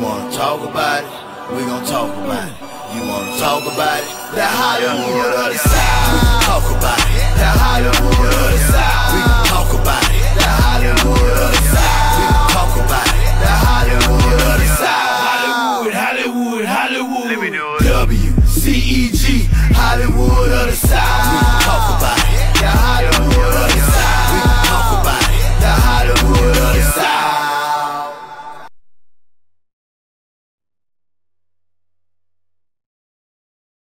wanna talk about it? We gon' talk about it. You wanna talk about it? That Hollywood of the South. We gon' talk about it. That Hollywood of the South. We gon' talk about it. That Hollywood of the South. We gon' talk about it. That Hollywood of the South. Hollywood, Hollywood, Hollywood. Let me do it. WCEG, Hollywood of the South. We gon' talk about it. That Hollywood of the South. We gon' talk about it. That Hollywood of the South.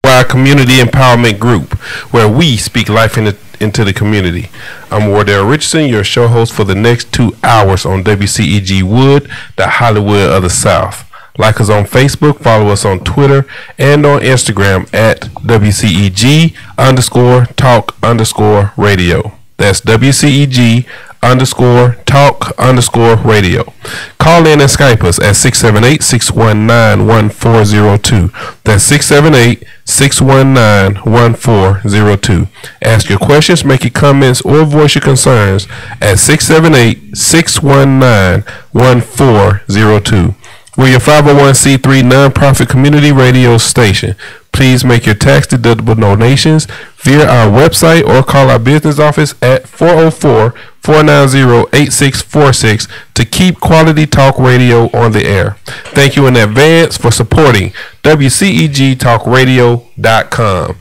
Our community empowerment group, where we speak life into the community. I'm Wardell Richardson, your show host for the next 2 hours on WCEGWOOD, the Hollywood of the South. Like us on Facebook, follow us on Twitter, and on Instagram at WCEG_talk_radio. That's WCEG_talk_radio. Call in and Skype us at 678-619-1402. That's 678-619-1402. Ask your questions, make your comments, or voice your concerns at 678-619-1402. We're your 501c3 nonprofit community radio station. Please make your tax-deductible donations via our website or call our business office at 404-490-8646 to keep quality talk radio on the air. Thank you in advance for supporting WCEGTalkRadio.com.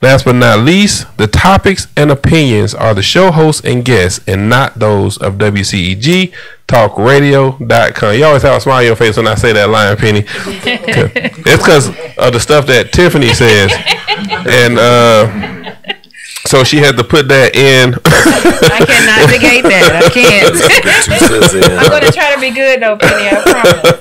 Last but not least, the topics and opinions are the show hosts and guests and not those of WCEGTalkRadio.com. You always have a smile on your face when I say that line, Penny. It's because of the stuff that Tiffany says. And so she had to put that in. I cannot negate that. I can't. I'm going to try to be good, though, Penny. I promise.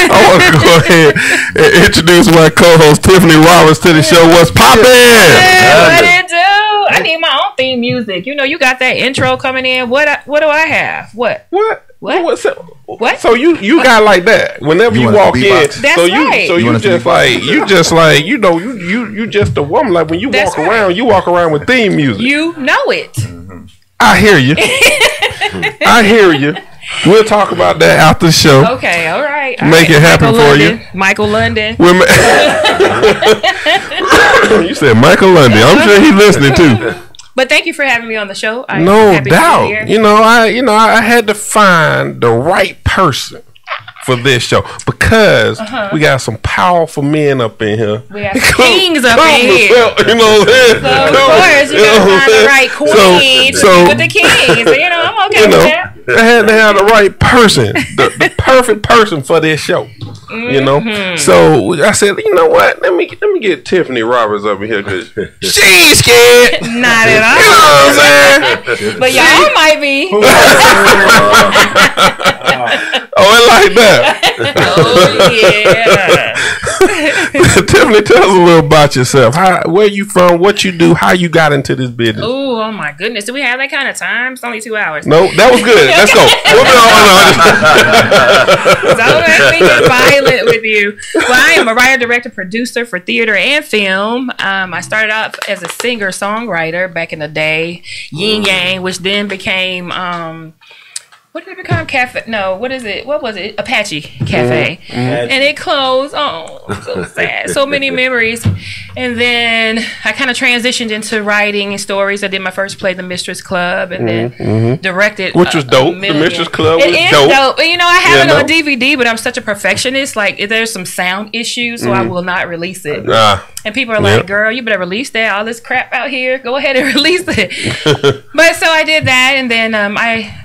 I want to go ahead and introduce my co-host, Tiffany Roberts, to the show. What's poppin'? What it do? I need my own theme music. You know, you got that intro coming in. What do I have? What? So you got like that whenever you walk in. That's right. So you just like you know you just a woman. Like when you walk around, you walk around with theme music. You know it. Mm-hmm. I hear you. I hear you. We'll talk about that after the show. Okay, all right. Make it happen for you. Michael London. You said Michael London. I'm sure he's listening too. But thank you for having me on the show. No doubt. You know, I had to find the right person for this show because we got some powerful men up in here. We got kings up in here. You know what I'm saying? So of course you gotta find the right queen to be with the kings. So, I'm okay with that. I had to have the right person, the perfect person for this show. You know, so I said, you know what? Let me get Tiffany Roberts over here because she's scared. Not at all. You know what I'm saying? But y'all might be. Oh, it like that. Oh yeah. Tiffany, tell us a little about yourself. Where you from? What you do? How you got into this business? Oh my goodness! Do we have that kind of time? It's only 2 hours. No, that was good. Let's go. Don't make me get violent with you. Well, I am a writer, director, producer for theater and film. I started off as a singer-songwriter back in the day, Yin Yang, which then became what did it become? Cafe? No, what is it? What was it? Apache Cafe. And it closed. Oh, so sad. So many memories. And then I kind of transitioned into writing and stories. I did my first play, The Mistress Club, and then directed. Which was dope. The Mistress Club was dope. You know, I have it on DVD, but I'm such a perfectionist. Like, if there's some sound issues, so I will not release it. And people are like, girl, you better release that. All this crap out here. Go ahead and release it. But so I did that, and then I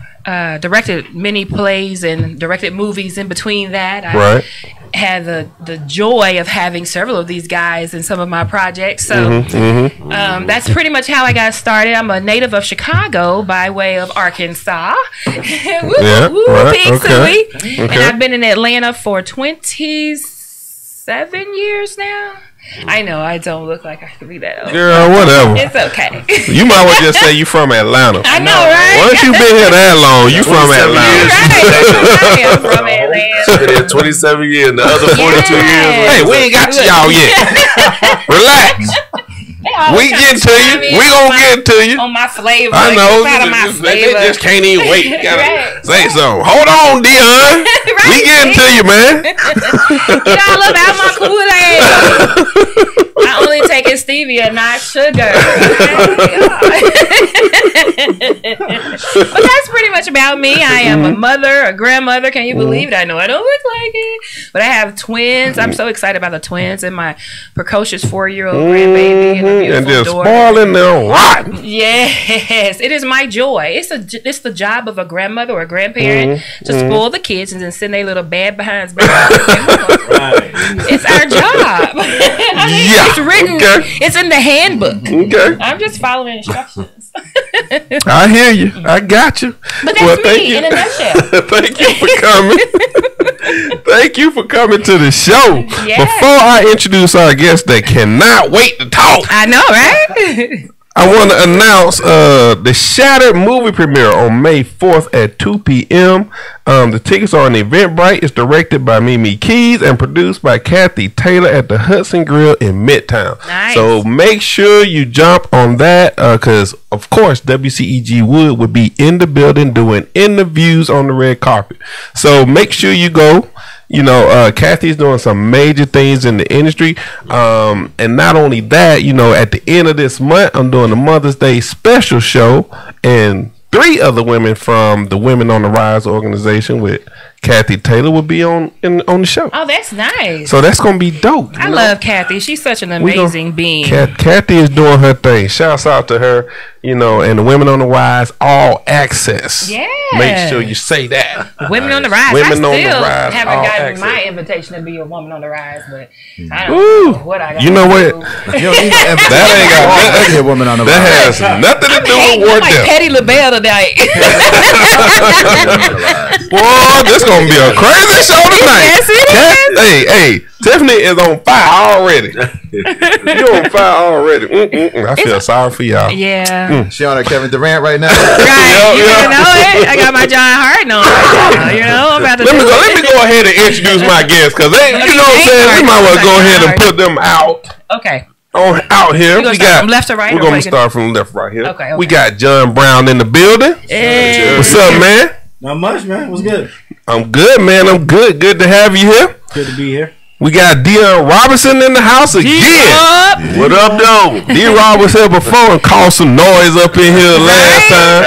directed many plays and directed movies in between that. I had the joy of having several of these guys in some of my projects. So that's pretty much how I got started. I'm a native of Chicago by way of Arkansas. And I've been in Atlanta for 27 years now. I know I don't look like I could be that old. Girl, whatever. It's okay. You might well just say you from Atlanta. I know, right? Once you been here that long, you from Atlanta. Right. I am from Atlanta. 27 years. The other 42 years. Hey, we ain't got to y'all yet. Relax. We get to you. We gonna get to you. On my flavor. I know. They just can't even wait. You gotta right. say something. Hold on, Deon. Right, we getting to you, man. Get all about my Kool-Aid. I only take it stevia, not sugar. But that's pretty much about me. I am a mother, a grandmother. Can you believe it? I know I don't look like it, but I have twins. I'm so excited about the twins and my precocious 4-year-old grandbaby and a beautiful and just daughter. spoiling them rotten. Yes, it is my joy. It's the job of a grandmother or a grandparent to spoil the kids and then send their little bad behinds back. It's our job. Yeah, it's written. Okay. It's in the handbook. Okay, I'm just following instructions. I hear you. I got you. But that's me in a nutshell. Thank you for coming. Thank you for coming to the show. Yeah. Before I introduce our guest that cannot wait to talk, I know, right? I want to announce the Shattered movie premiere on May 4th at 2 p.m. The tickets are on Eventbrite. It's directed by Mimi Keys and produced by Kathy Taylor at the Hudson Grill in Midtown. Nice. So make sure you jump on that because, of course, WCEG Wood would be in the building doing interviews on the red carpet. So make sure you go. You know, Kathy's doing some major things in the industry. And not only that, you know, at the end of this month, I'm doing a Mother's Day special show. And 3 other women from the Women on the Rise organization with Kathy Taylor will be on the show. Oh, that's nice. So that's going to be dope. I love Kathy. She's such an amazing being. Kathy is doing her thing. Shouts out to her, you know, and the Women on the Rise All Access. Yeah. Make sure you say that. Women on the Rise. Women I on still the Rise. haven't gotten access. my invitation to be a woman on the rise, but I don't know what I got. You know what? That ain't got woman on the That rise. has nothing to do with I'm Wardell. like Patty LaBelle tonight. Boy, this gonna be a crazy show tonight. Yes, it is. Hey, Tiffany is on fire already. You're on fire already. I feel sorry for y'all. Yeah. She on her Kevin Durant right now. Right. You never know it. I got my John Harden on right now. You know, I'm about to Let me go ahead and introduce my guests because you know what I'm saying. We might well go ahead and put them out. Okay. Out here, We got from left to right. We're gonna start from left right here. Okay. We got John Brown in the building. Hey. What's up, man? Not much, man. What's good? I'm good, man. I'm good. Good to have you here. Good to be here. We got Deon Robertson in the house again. What up, though? D-Rob was here before and caused some noise up in here last time.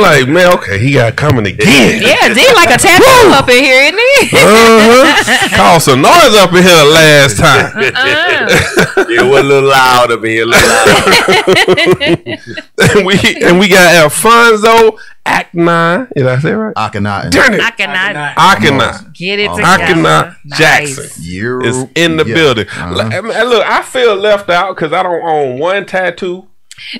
Like, man, okay, he got coming again. Yeah, D like a tattoo up in here, isn't he? Caused some noise up in here last time. It was a little loud up in here. and we got Alphonso Akhenaten. Did I say it right? Akhenaten. Darn it. I cannot Akhenaten. get it together. Akhenaten Nice. Jackson is in the building. Look, I feel left out because I don't own one tattoo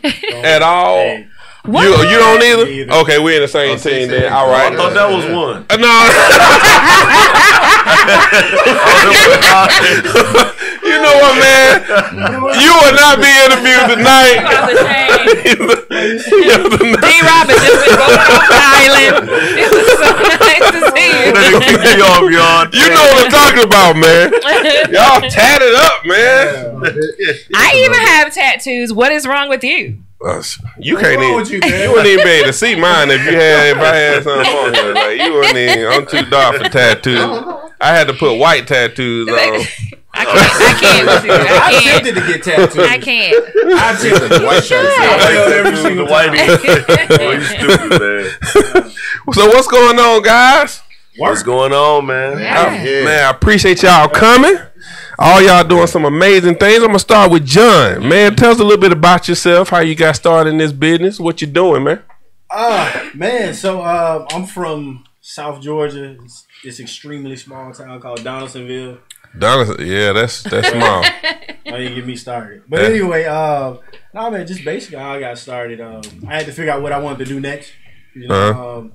at all. Hey. What? You don't either? Okay, we're in the same team then. All right. I thought that was one. No. You know what, man? You will not be interviewed tonight. D-Rob has just been going off the island. It was so nice to see you. You know what I'm talking about, man. Y'all tatted up, man. I even have tattoos. What is wrong with you? You can't wrong even. with you, man? You wouldn't even be able to see mine if I had something on here. Like you wouldn't even. I'm too dark for tattoos. I had to put white tattoos on. I can't. I attempted to get tattoos. I can't. I attempted to white shirts. Every single time. You stupid, man. So what's going on, guys? What's going on, man? Yeah. Man, I appreciate y'all coming. All y'all doing some amazing things. I'm gonna start with John. Man, tell us a little bit about yourself. How you got started in this business? What you doing, man? Man, so I'm from South Georgia. It's extremely small town called Donaldsonville. Donaldson, yeah, that's small. Now you get me started. But anyway, man, just basically how I got started. I had to figure out what I wanted to do next. You know,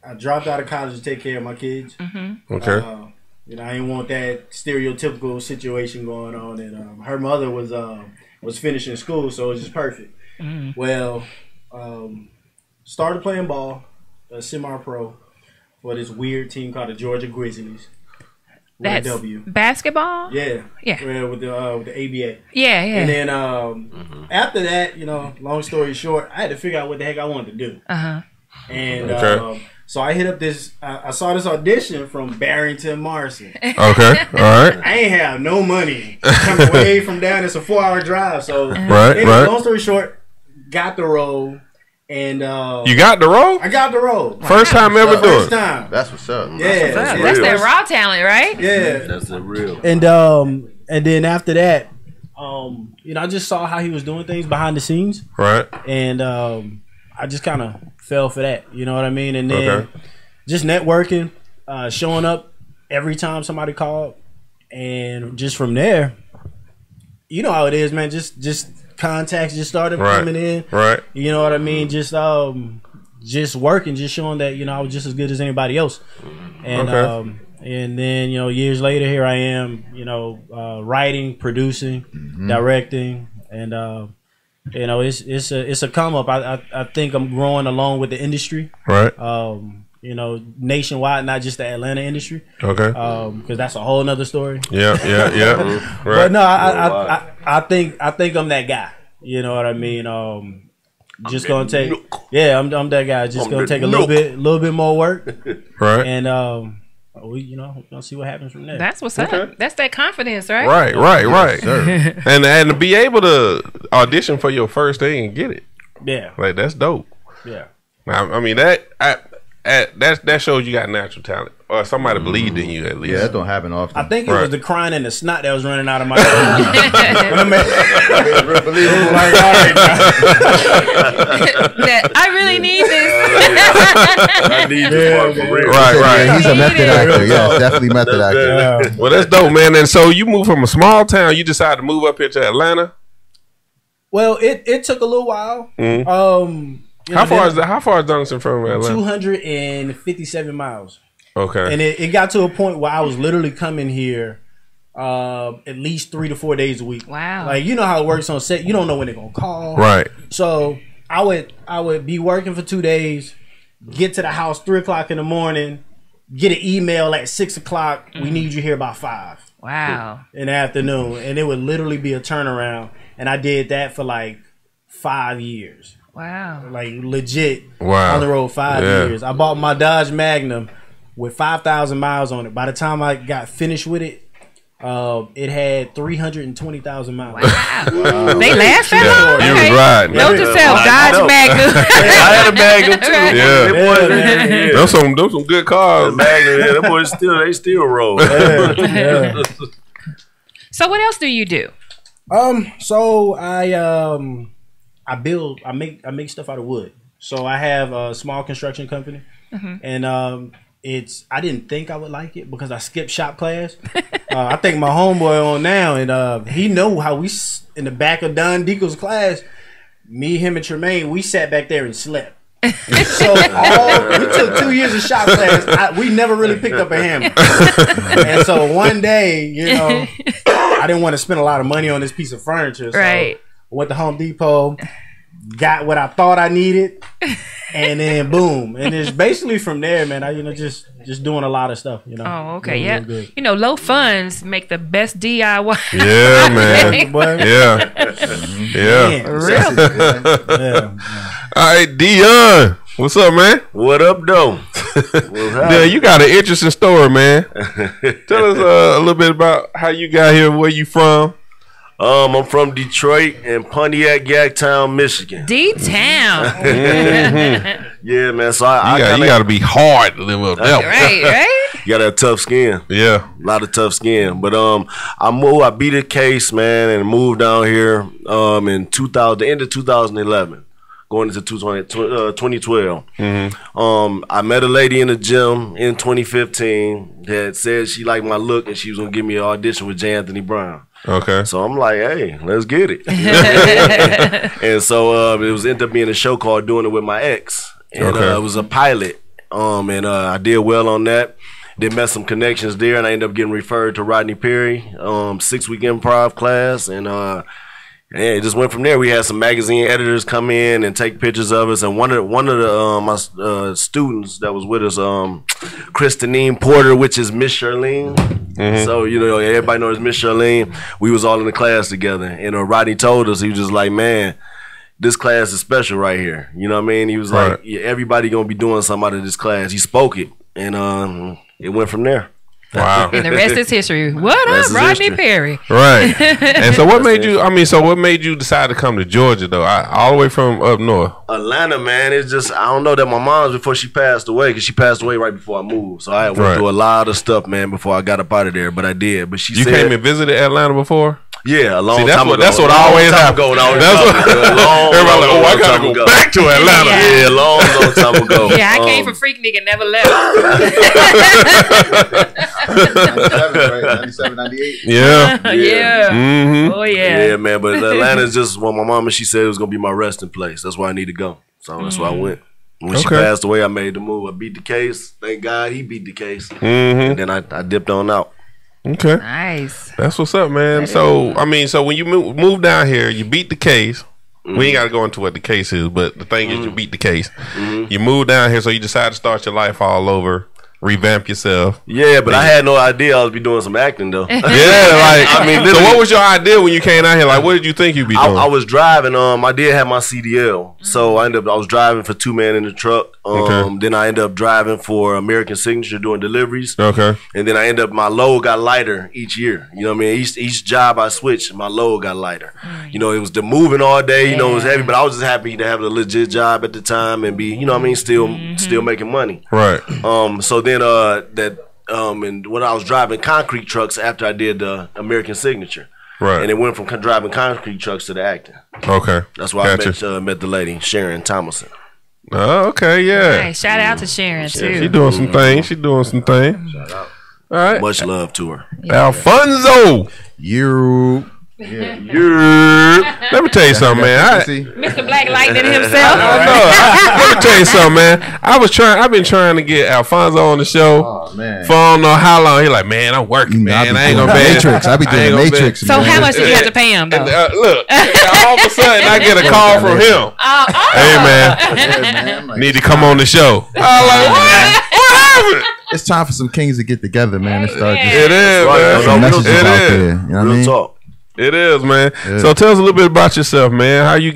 I dropped out of college to take care of my kids. Mm-hmm. Okay. You know, I didn't want that stereotypical situation going on, and her mother was finishing school, so it was just perfect. Mm-hmm. Well, started playing ball, semi-pro, for this weird team called the Georgia Grizzlies. That's W. Basketball? Yeah. Yeah. With the ABA. Yeah. And then after that, long story short, I had to figure out what the heck I wanted to do. And so I hit up this. I saw this audition from Barrington Morrison. Okay, all right. I ain't have no money coming away from down. It's a 4-hour drive. So right. Long story short, got the role. And you got the role? I got the role. First time ever doing. First time. That's what's up. Yeah, that's that raw talent, right? Yeah, that's the real. And then after that, I just saw how he was doing things behind the scenes. Right. And I just kind of fell for that. You know what I mean? And then just networking, showing up every time somebody called, and just from there, you know how it is, man. Just contacts just started coming in. Right. You know what I mean? Just working, just showing that I was just as good as anybody else. And and then years later, here I am. Writing, producing, directing, and it's a come up. I think I'm growing along with the industry. Right. Nationwide, not just the Atlanta industry. Okay. Because that's a whole nother story. Yeah. Right. But no, I think I'm that guy. You know what I mean? Just gonna take. Yeah, I'm that guy. Just gonna take a little bit more work. Right. And we're gonna see what happens from there. That's what's up. That's that confidence, right? Right. And to be able to audition for your first thing and get it. Yeah. Like that's dope. Yeah. I mean that shows you got natural talent, or somebody believed in you at least. Yeah, that don't happen often. I think it was the crying and the snot that was running out of my nose. Like, all right, I really need this. I need this part for real. Right. Yeah, he's a method actor. Yes, definitely method actor. Yeah. Well, that's dope, man. And so you moved from a small town. You decided to move up here to Atlanta. Well, it took a little while. How far is Duncan from Atlanta? 257 miles. Okay. And it got to a point where I was literally coming here at least 3 to 4 days a week. Wow. Like, you know how it works on set. You don't know when they're going to call. Right. So I would be working for 2 days, get to the house 3 o'clock in the morning, get an email at 6 o'clock. We need you here by 5. Wow. In the afternoon. And it would literally be a turnaround. And I did that for like 5 years. Wow. Like legit on the road 5 years. I bought my Dodge Magnum with 5,000 miles on it. By the time I got finished with it, it had 320,000 miles. Wow. They last that long? You was riding. Note to self, Dodge Magnum. I had a Magnum too. Yeah. Those some good cars. Magnum, them boys still roll. So what else do you do? So I make stuff out of wood. So I have a small construction company, and I didn't think I would like it because I skipped shop class. I think my homeboy on now, and he know how we in the back of Don Deacle's class. Me, him, and Tremaine, we sat back there and slept. So we took 2 years of shop class. We never really picked up a hammer. And so one day, I didn't want to spend a lot of money on this piece of furniture. So I went to Home Depot, got what I thought I needed, and then boom. And it's basically from there, man. I just doing a lot of stuff. Oh, okay, yeah. Low funds make the best DIY. Yeah, man. Yeah. Really? All right, Deon. What's up, man? What up, though? Yeah, you got an interesting story, man. Tell us a little bit about how you got here, where you from. I'm from Detroit and Pontiac, Yanktown, Michigan. D-Town. Yeah, man. So you got to be hard to live up there. Right. You got to have tough skin. Yeah. A lot of tough skin. But I beat the case, man, and moved down here in the end of 2011. Going into 2012. I met a lady in the gym in 2015 that said she liked my look and she was going to give me an audition with J. Anthony Brown. Okay. So I'm like, hey, let's get it. And so it was ended up being a show called Doing It With My Ex. And it was a pilot. And I did well on that. Then met some connections there, and I ended up getting referred to Rodney Perry, 6-week improv class. And And it just went from there. We had some magazine editors come in and take pictures of us, and one of the my students that was with us, Christine Porter, which is Miss Charlene. So everybody knows Miss Charlene. We was all in the class together, and Rodney told us, he was just like, man, this class is special right here. You know what I mean? He was like, yeah, everybody gonna be doing something out of this class. He spoke it, and it went from there. Wow. And the rest is history. What up, Rodney Perry? Right. And so what made you, what made you decide to come to Georgia, though? All the way from up north? Atlanta, man. It's just, I don't know, that my mom's before she passed away, because she passed away right before I moved. So I went through a lot of stuff, man, before I got up out of there, but I did. But she said, you came and visited Atlanta before? Yeah, a long time ago. That's what always happens. Everybody like, oh, I gotta go back to Atlanta. Yeah, long time ago. Yeah, I came from Freak Nigga, never left. 97, 98. Yeah. Oh yeah. Yeah, man. But Atlanta is just what my mama, she said it was gonna be my resting place. That's where I need to go. So that's why I went. When she passed away, I made the move. I beat the case. Thank God he beat the case. And then I dipped on out. Okay. Nice. That's what's up, man. So when you move down here, you beat the case. We ain't got to go into what the case is, but the thing is, you beat the case. You move down here, so you decide to start your life all over, revamp yourself. Yeah, but I had no idea I was be doing some acting though. Yeah, like so what was your idea when you came out here? Like, what did you think you'd be doing? I was driving. I did have my CDL, so I was driving for Two Man in the Truck. Then I ended up driving for American Signature doing deliveries. Okay. And then I ended up, my load got lighter each year. You know what I mean? Each job I switched, my load got lighter. You know, it was the moving all day. You know, it was heavy, but I was just happy to have a legit job at the time and be, you know what I mean, still making money. Right. So then and when I was driving concrete trucks after I did the American Signature. Right. And it went from driving concrete trucks to the acting. Okay. That's why I met the lady, Sharon Thomason. Oh, okay, yeah. Nice. Shout out to Sharon too. She doing some things. Shout out. All right. Much love to her. Yeah. Alphonso. You. Let me tell you something, man. Mr. Black Lightning himself. Let me tell you something, man. I've been trying to get Alphonso on the show. Oh man. For I don't know how long. He's like, man, I'm working, man. I ain't gonna pay Matrix. I be doing Matrix. So how much did you have to pay him though? Look, all of a sudden I get a call from him. Hey man, need to come on the show. I'm like, what? What happened? It's time for some kings to get together, man. And start it is, man. some messages out there. You know what I mean? Talk. It is, man. Yeah. So tell us a little bit about yourself, man. How you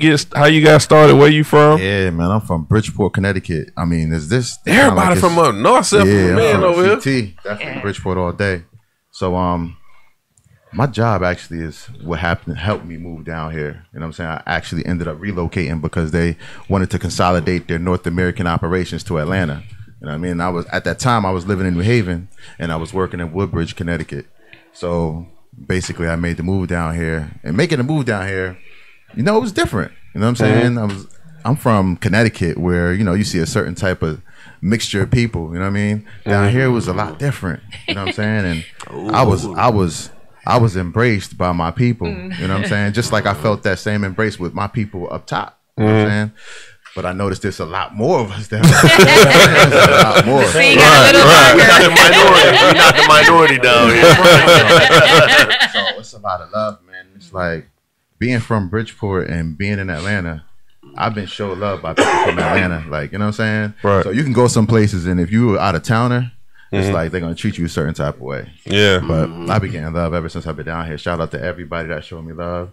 got started? Where you from? Yeah, man. I'm from Bridgeport, Connecticut. I mean, is this everybody like from up north? Yeah, man over CT, here. Definitely Bridgeport all day. So my job actually is what helped me move down here. You know what I'm saying? I actually ended up relocating because they wanted to consolidate their North American operations to Atlanta. You know what I mean? At that time I was living in New Haven and I was working in Woodbridge, Connecticut. So basically, I made the move down here, and making the move down here, you know, it was different. You know what I'm saying? I'm from Connecticut, where you see a certain type of mixture of people. You know what I mean? Down here it was a lot different. You know what I'm saying? And I was embraced by my people. You know what I'm saying? Just like I felt that same embrace with my people up top. You know what I'm saying? But I noticed there's a lot more of us down there. There's a lot more. We're not the minority down here. So it's a lot of love, man. It's like being from Bridgeport and being in Atlanta. I've been shown love by people from Atlanta. Like, you know what I'm saying? Right. So you can go some places, and if you were out of towner, it's like they're going to treat you a certain type of way. Yeah. But I've been getting love ever since I've been down here. Shout out to everybody that showed me love.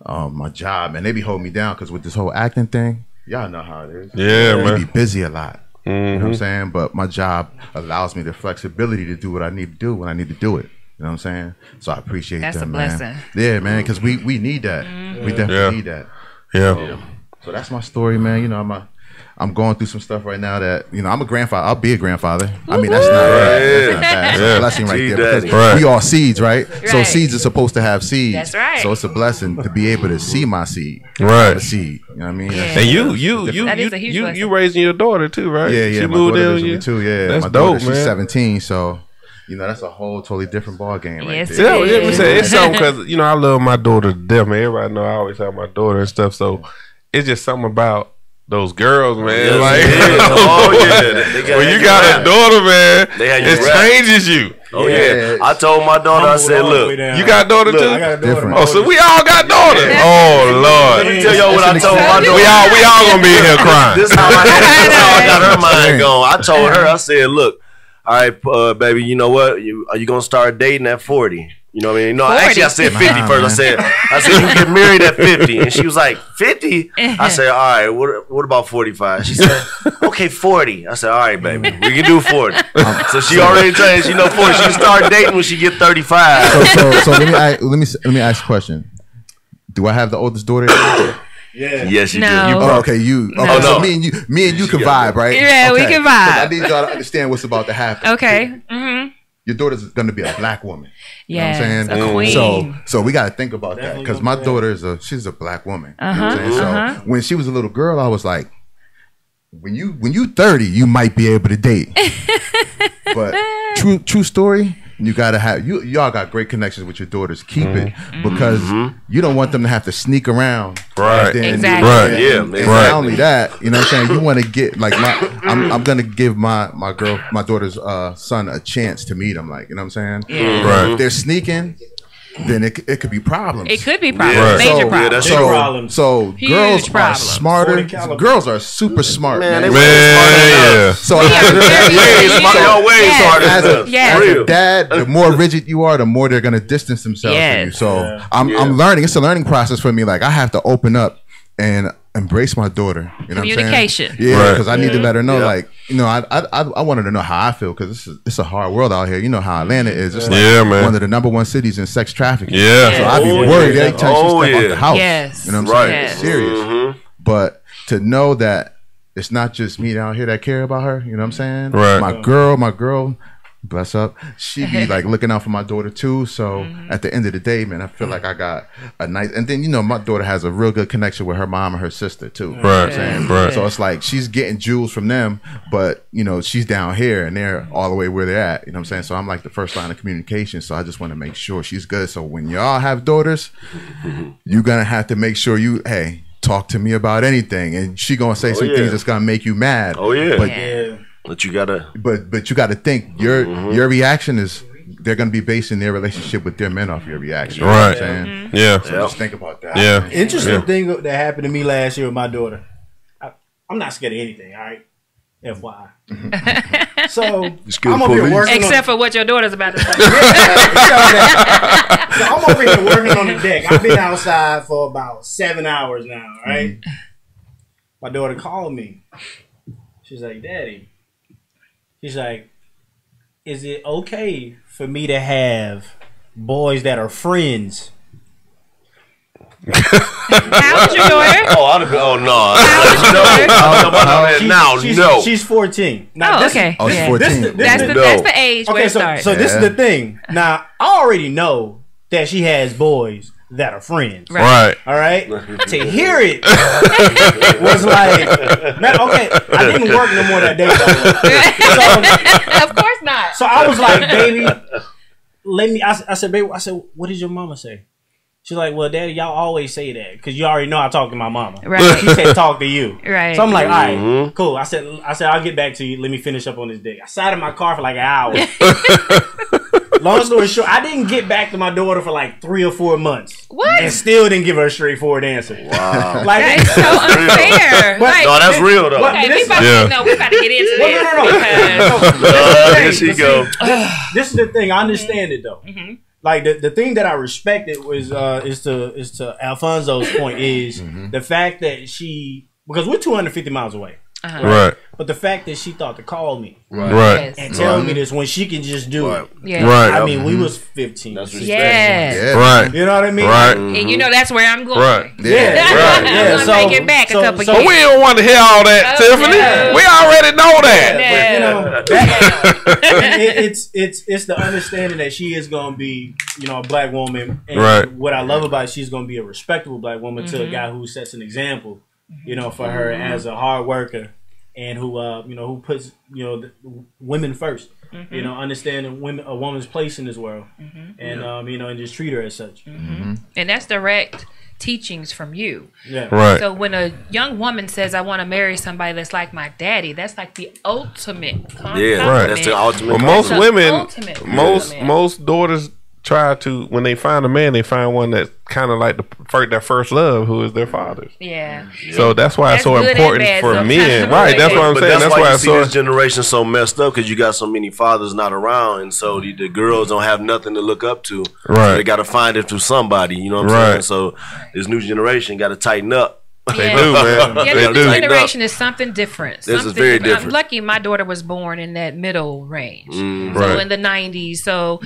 My job, man, they be holding me down because with this whole acting thing, y'all know how it is. Yeah, man. You be busy a lot. You know what I'm saying? But my job allows me the flexibility to do what I need to do when I need to do it. You know what I'm saying? So I appreciate That's them, a blessing. man. Yeah, man, because we need that. We definitely need that. Yeah. So that's my story, man. You know, I'm going through some stuff right now that, I'm a grandfather. I'll be a grandfather. I mean, that's not bad. That's not bad. That's a blessing right there. Because we all seeds, right? So seeds are supposed to have seeds. That's right. So it's a blessing to be able to see my seed. Right. A seed. You know what I mean? And you raising your daughter too, right? Yeah. She my moved daughter in with you too. Yeah. That's my dope, daughter, man. she's 17, so that's a whole totally different ball game right Yes, there. It's something because I love my daughter to death, man. Everybody know I always have my daughter and stuff, so it's just something about those girls, man. Yes, like, When you got a daughter, man, it changes you. Oh yeah. I told my daughter, I said, look, you got a daughter too? I got a daughter. Oh, so we all got daughters. Oh Lord. Let me tell y'all what I told my daughter. We all gonna be in here crying. This is how I got her mind going. I told her, I said, look, all right, baby, you know what? Are you gonna start dating at 40? You know what I mean? No, 40. Actually, I said 50 first. I said you get married at 50, and she was like 50. I said, all right, what about 45? She said, okay, 40. I said, all right, baby, we can do 40. So she already trained. She know 40. She can start dating when she get 35. So let me ask a question. Do I have the oldest daughter? Yeah. Yes, you do. Okay, you. Okay, no. So me and you can vibe, right? Yeah, we can vibe. I need y'all to understand what's about to happen. Okay. Your daughter's gonna be a black woman. Yes, you know what I'm saying? a queen. So we gotta think about that because my daughter she's a black woman. You know what I'm saying? So when she was a little girl, I was like, when you 30, you might be able to date. But true story. You gotta have y'all got great connections with your daughters. Keep it because you don't want them to have to sneak around. Right. Exactly. Right. Yeah. And not only that, you know what I'm saying? You want to get like I'm gonna give my daughter's son a chance to meet him. Like, you know what I'm saying? Yeah. Right. If they're sneaking, then it could be problems. It could be problems. Yeah. Major So, problems. yeah, Problems. So Huge girls are problems. smarter. 40 caliber. Girls are super smart, man. Man, Man, So We are very way smart. Y'all way Yes. smarter as than a, us. Yes. as a Real. dad, the more rigid you are, the more they're gonna distance themselves from you. Yes. So I'm learning. It's a learning process for me. Like I have to open up and embrace my daughter. You know what I'm saying? Communication. Yeah, Right. because I need to let her know. Yeah. Like, you know, I wanted to know how I feel because it's a hard world out here. You know how Atlanta is. It's like Yeah, man. one of the #1 cities in sex trafficking. Yeah. So I'd be Oh, worried yeah. every time she Oh, step out yeah. the house. Yes. You know what I'm Right. saying? Yes. It's serious. But to know that it's not just me down here that care about her, you know what I'm saying? Right. My girl, bless up, she be like looking out for my daughter too. So at the end of the day, man, I feel like I got a nice, and then, you know, my daughter has a real good connection with her mom and her sister too. You know what I'm Right. saying? Right. So it's like she's getting jewels from them, but, you know, she's down here and they're all the way where they're at. You know what I'm saying? So I'm like the first line of communication. So I just want to make sure she's good. So when y'all have daughters, you're going to have to make sure hey, talk to me about anything. And she going to say some things that's going to make you mad. Oh yeah. But, Yeah. But you gotta. but you got to think your reaction is they're going to be basing their relationship with their men off your reaction. You know Right. what I'm saying? Yeah. So just think about that. Yeah. Interesting thing that happened to me last year with my daughter. I'm not scared of anything, all right? FYI. So I'm over here working Except for what your daughter's about to say. So I'm over here working on the deck. I've been outside for about 7 hours now, right? My daughter called me. She's like, Daddy. She's like, is it okay for me to have boys that are friends? How old's your daughter? Oh no. No. She's 14. Now, Okay. Oh, she's Yeah. 14. That's the age where Okay, it so starts. this is the thing. Now, I already know that she has boys that are friends. Right. All right? To hear it was like, man, okay, I didn't work no more that day. So, Of course not. so I was like, baby, I said, baby, what did your mama say? She's like, well, Daddy, y'all always say that because you already know I talk to my mama. Right. She said, talk to you. Right. So I'm like, all right, cool. I said, I'll get back to you. Let me finish up on this day. I sat in my car for like an hour. Long story short, I didn't get back to my daughter for like 3 or 4 months. What? And still didn't give her a straightforward answer. Wow. Like, That's so unfair. But- No, that's real though. But- Okay, this- we about to get into this. No. Here she go. This is the thing. I understand it though. Like the thing that I respected was is to Alphonso's point is the fact that because we're 250 miles away. Right. But the fact that she thought to call me Right. and tell me this when she can just do it. Yeah. Right. I mean, we was 15. That's respect. Yeah. Yeah. Right. You know what I mean? Right. And you know that's where I'm going. Right. Yeah. I'm Yeah. gonna make it back a couple But years. we don't want to hear all that, Oh, Tiffany. no. We already know that. But, you know, Yeah. it's the understanding that she is gonna be, you know, a black woman. And Right. what I love about it, she's gonna be a respectable black woman to a guy who sets an example, you know, for her as a hard worker and who who puts, you know, the women first. You know, understanding a woman's place in this world, and you know, and just treat her as such. And that's direct teachings from you. Yeah. Right. So when a young woman says, I want to marry somebody that's like my daddy, that's like the ultimate compliment. Right. That's the ultimate. Well, most That's the women, ultimate most compliment. daughters try to, when they find a man, they find one that kind of like their first love, who is their father's. Yeah. So that's why it's That's so good and important bad for sometimes. men. Right. That's what I'm But saying. that's That's why why you it's see so. this generation so messed up, because you got so many fathers not around, and so the girls don't have nothing to look up to. Right. So they got to find it through somebody. You know what I'm Right. saying? So this new generation got to tighten up. They do, man. Yeah, They the do. generation is something different. This is Something very I'm different. lucky my daughter was born in that middle range. So Right. in the 90s. So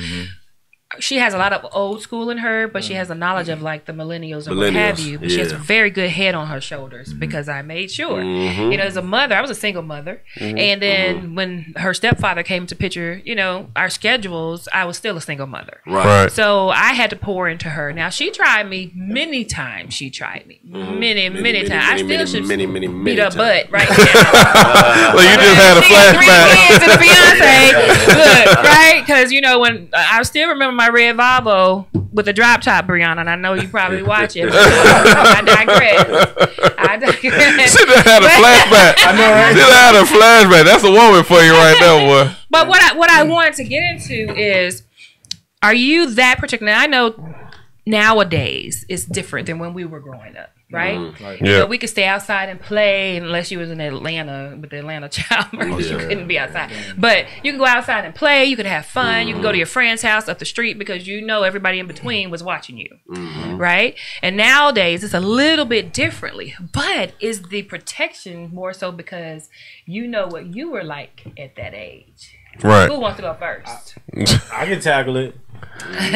she has a lot of old school in her, but she has a knowledge of like the millennials and what have Millennials, you. But she has a yeah. very good head on her shoulders because I made sure. You know, as a mother, I was a single mother. And then when her stepfather came to picture, you know, our schedules, I was still a single mother. Right. So I had to pour into her. Now she tried me many times. She tried me many times. I still should beat her times. butt right now. Well, you just had a She got 3 flashback. kids and a fiance. Look, right? Because you know when I still remember my red Volvo with the drop top, Brianna, and I know you probably watch it. I digress. She done had a flashback. I know, right? She done had a flashback. That's a woman for you right there, boy. But what I wanted to get into is, are you that particular? I know nowadays it's different than when we were growing up, right? You know, we could stay outside and play unless you was in Atlanta with the Atlanta child. You couldn't be outside. But you can go outside and play. You could have fun. You can go to your friend's house up the street because you know everybody in between was watching you, right? And nowadays it's a little bit differently. But is the protection more so because you know what you were like at that age? Right. Who wants to go first? I can tackle it. And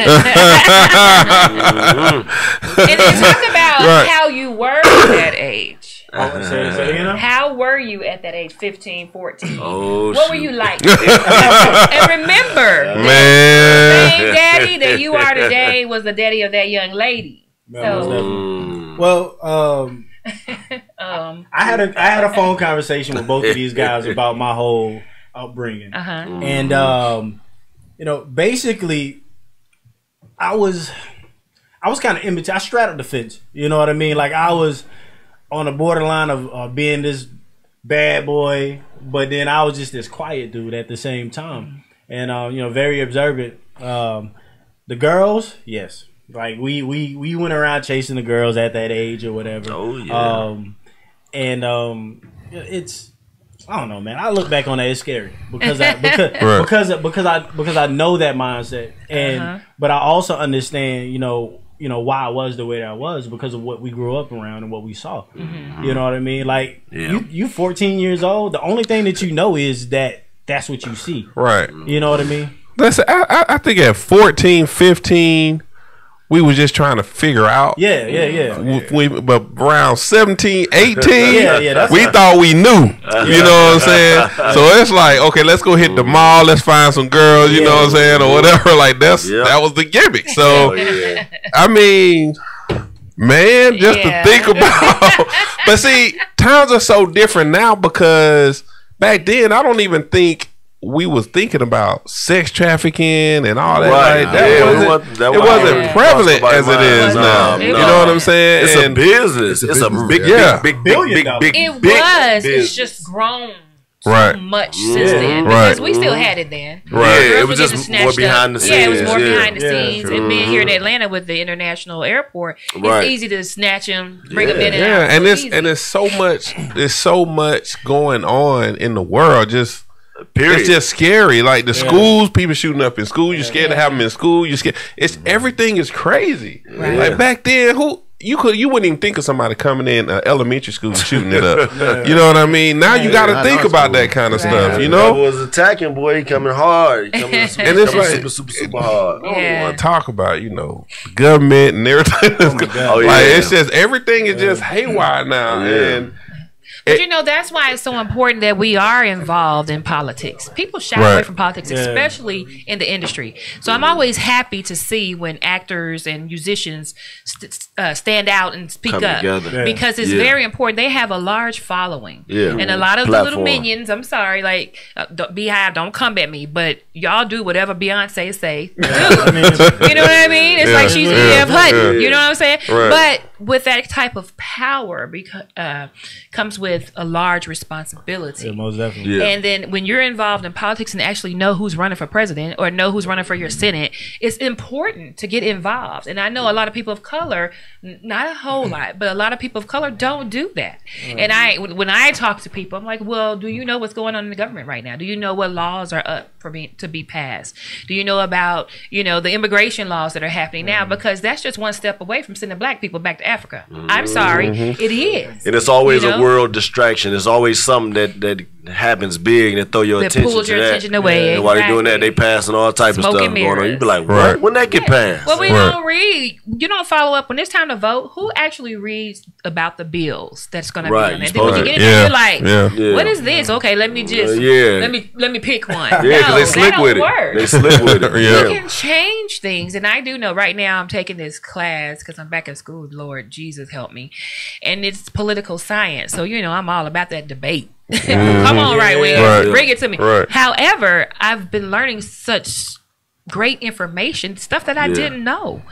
then talk about how you were at that age. Say again now? How were you at that age, 15, 14? Oh, what were you like? And remember, Man. the same daddy that you are today was the daddy of that young lady. So, Well, I had a phone conversation with both of these guys about my whole upbringing, and you know, basically, I was kind of in between. I straddled the fence. You know what I mean? Like I was on the borderline of being this bad boy, but then I was just this quiet dude at the same time, and you know, very observant. The girls, yes, like we went around chasing the girls at that age or whatever. Oh yeah. It's, I don't know, man. I look back on that, it's scary because I know that mindset, and but I also understand, you know why I was the way that I was because of what we grew up around and what we saw. You know what I mean? Like you 14 years old. The only thing that you know is that's what you see. Right. You know what I mean? Listen, I think at 14, 15, we was just trying to figure out. Yeah. But around 17, 18, that's we thought we knew. You know what I'm saying? So it's like, okay, let's go hit the mall. Let's find some girls, you know what I'm saying? Or whatever. Like, that was the gimmick. So, I mean, man, just to think about. But see, times are so different now because back then, I don't even think we was thinking about sex trafficking and all that. Right. Like, that wasn't prevalent as it is now. You know what I'm saying? It's a business. It's a big, big it was. It's just grown so much since then because we still had it then. Right. It was just more behind the scenes. Yeah, it was more behind the scenes. And being here in Atlanta with the international airport, it's easy to snatch them, bring them in and out. And it's so much. There's so much going on in the world. Just. Period. It's just scary. Like the schools, people shooting up in school. You're scared to have them in school. You're scared. It's everything is crazy. Right. Like back then, you wouldn't even think of somebody coming in elementary school and shooting it up. You know what I mean? Now you got to think about that kind of stuff. You know, was attacking boy. He coming hard. He coming super, and it's like super hard. I don't want to talk about government and everything. Like it's just everything is just haywire now. And but that's why it's so important that we are involved in politics. People shy away from politics, especially in the industry. So I'm always happy to see when actors and musicians stand out and speak up because it's very important. They have a large following, and a lot of the little minions. I'm sorry, like Beehive, don't come at me, but y'all do whatever Beyonce say. Do. You know what I mean? It's like she's E.F. Hutton. You know what I'm saying? But with that type of power comes with a large responsibility. Yeah, most definitely. Yeah. And then when you're involved in politics and actually know who's running for president or know who's running for your Senate, it's important to get involved. And I know a lot of people of color, not a whole lot, but a lot of people of color don't do that. And when I talk to people, I'm like, well, do you know what's going on in the government right now? Do you know what laws are up to be passed? Do you know about, the immigration laws that are happening now? Because that's just one step away from sending black people back to Africa. I'm sorry, it is. And it's always a world distraction. It's always something that happens big and they throw your attention pulls to your that. attention away. And while they're doing that, they passing all type of stuff going on. You be like, what? When that get passed? Well, we don't read. You don't follow up when it's time to vote. Who actually reads about the bills that's going to be on there? Then when you get in there, you're like, what is this? Okay, let me just let me pick one. Yeah, because they slick with it. They slick with it. You can change things, and I do know right now I'm taking this class because I'm back in school. Lord Jesus help me, and it's political science. So I'm all about that debate. Come on, right wing, bring it to me. However, I've been learning such great information, stuff that I didn't know,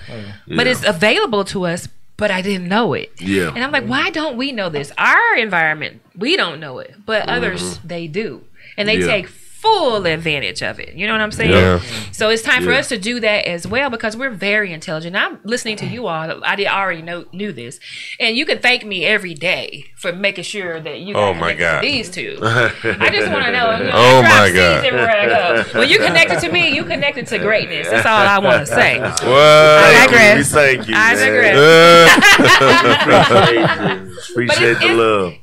but it's available to us. But I didn't know it. Yeah. And I'm like, why don't we know this? Our environment, we don't know it, but others they do, and they take full advantage of it. You know what I'm saying? Yeah. So it's time for us to do that as well because we're very intelligent. I'm listening to you all. I already knew this, and you can thank me every day for making sure that you got to these two. I just want to know. Oh my God! Everywhere I go. When you connected to me, you connected to greatness. That's all I want to say. What? I digress. Thank you. I digress. Appreciate the love.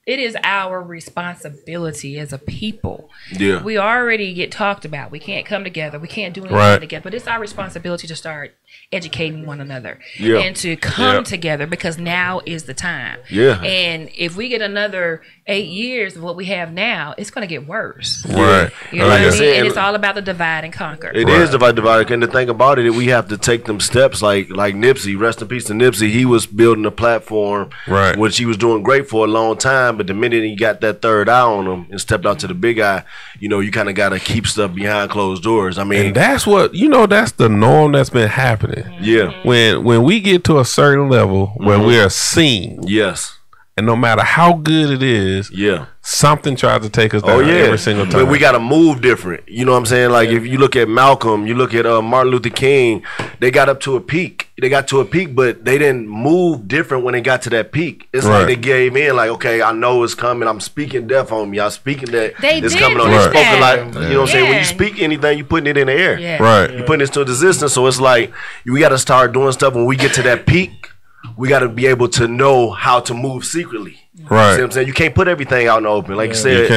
It is our responsibility as a people. Yeah. We already get talked about. We can't come together. We can't do anything together. But it's our responsibility to start educating one another and to come together because now is the time. Yeah. And if we get another 8 years of what we have now, it's going to get worse. Right. You know what I mean? And it's all about the divide and conquer. It is divide. And the thing about it, we have to take them steps like Nipsey, rest in peace to Nipsey. He was building a platform, which he was doing great for a long time. But the minute he got that third eye on him and stepped out to the big eye, you kind of got to keep stuff behind closed doors. I mean, and that's what, that's the norm that's been happening. Yeah. When we get to a certain level where we are seen. Yes. And no matter how good it is, something tries to take us down every single time. But we got to move different. You know what I'm saying? Like if you look at Malcolm, you look at Martin Luther King, they got up to a peak. They got to a peak, but they didn't move different when they got to that peak. It's like they gave in, like, okay, I know it's coming. I'm speaking death on me. I'm speaking that it's coming on. They spoken like, you know what I'm saying? When you speak anything, you putting it in the air. Yeah. Right. You putting it into existence. So it's like we got to start doing stuff when we get to that peak. We got to be able to know how to move secretly. Right. See what I'm saying? You can't put everything out in the open. Like you said,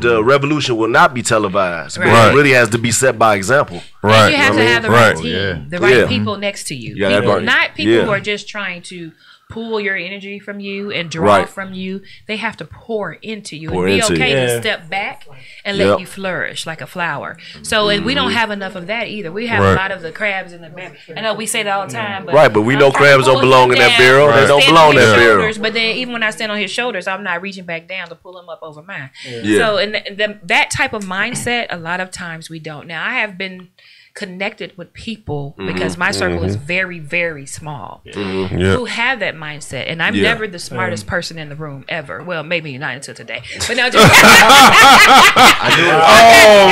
the revolution will not be televised. But it really has to be set by example. Right. And you have to have the right team, the right people next to you. Not people who are just trying to pull your energy from you and draw from you. They have to pour into you and be okay to step back and let you flourish like a flower. So and we don't have enough of that either. We have a lot of the crabs in the barrel. I know we say that all the time, but we know crabs don't belong in that barrel. They don't belong in that barrel. But then even when I stand on his shoulders, I'm not reaching back down to pull him up over mine. So and that type of mindset, a lot of times we don't. Now I have been connected with people because my circle is very, very small who have that mindset. And I'm never the smartest person in the room ever. Well, maybe not until today. But no, just oh